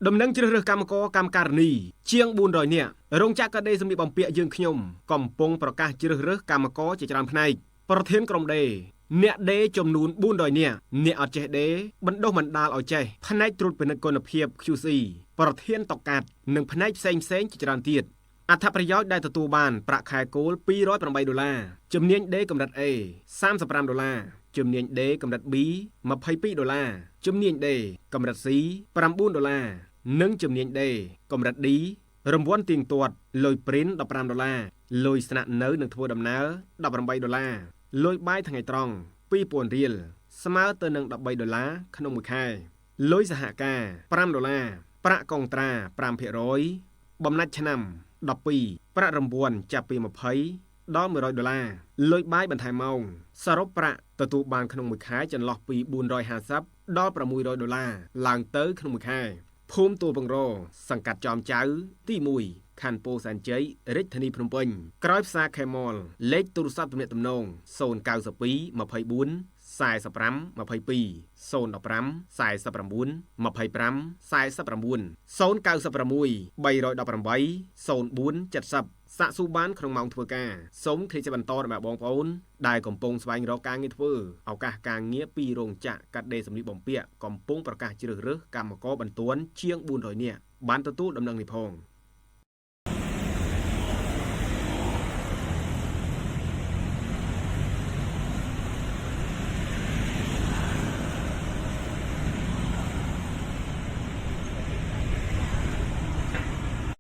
ដំណឹងជ្រើសរើសកម្មករកម្មការិនីជាង400នាក់រោងចក្រកាដេសម្លៀកបំពាក់យើងខ្ញុំកំពុងប្រកាសជ្រើសរើសកម្មករជាច្រើនផ្នែកប្រធានក្រុមដេអ្នកដេចំនួន400នាក់អ្នកអត់ចេះដេបណ្ដុះបណ្ដាលឲ្យចេះផ្នែកត្រួតពិនិត្យគុណភាព QC ប្រធានតកាត់និងផ្នែកផ្សេងជាច្រើនទៀតអត្ថប្រយោជន៍ដែលទទួលបានប្រាក់ខែគោល$208ជំនាញ D កម្រិត A $35ជំនាញ D កម្រិត B $22ជំនាញ D កម្រិត C $9និងជំនាញ D កម្រិត D រង្វាន់ទៀងទាត់លុយព្រីន$15លុយស្នាក់នៅនិងធ្វើដំណើរ$18លុយបាយថ្ងៃត្រង់$2000រៀលស្មើទៅនឹង$13ក្នុងមួយខែលុយសហការ$5ប្រាក់កងត្រា 5% បំណាច់ឆ្នាំ12ប្រាក់រង្វាន់ចាប់ពី$20ដល់$100លុយបាយបន្ថែមម៉ោងសរុបប្រាក់ទទួលបានក្នុងមួយខែចន្លោះពី$450ដល់$600ឡើងទៅក្នុងមួយខែភូមិទួលបង្រសង្កាត់ចំចៅទី1ខណ្ឌពោធិ៍សែនជ័យរាជធានីភ្នំពេញក្រោយផ្សារខេមលលេខទូរស័ព្ទទំនាក់ទំនង092 24 45 22 015 49 25 49 096 318 0470សាកសួរបានក្នុងម៉ោងធ្វើការសូមឃ្លីកបន្តរបស់បងប្អូនដែលកំពុងស្វែងរកការងារធ្វើឱកាសការងារពីរោងចក្រកាត់ដេរសម្លៀកបំពាក់កំពុងប្រកាសជ្រើសរើសកម្មករបន្ទាន់ជាង400នាក់បានទទួលដំណឹងនេះផង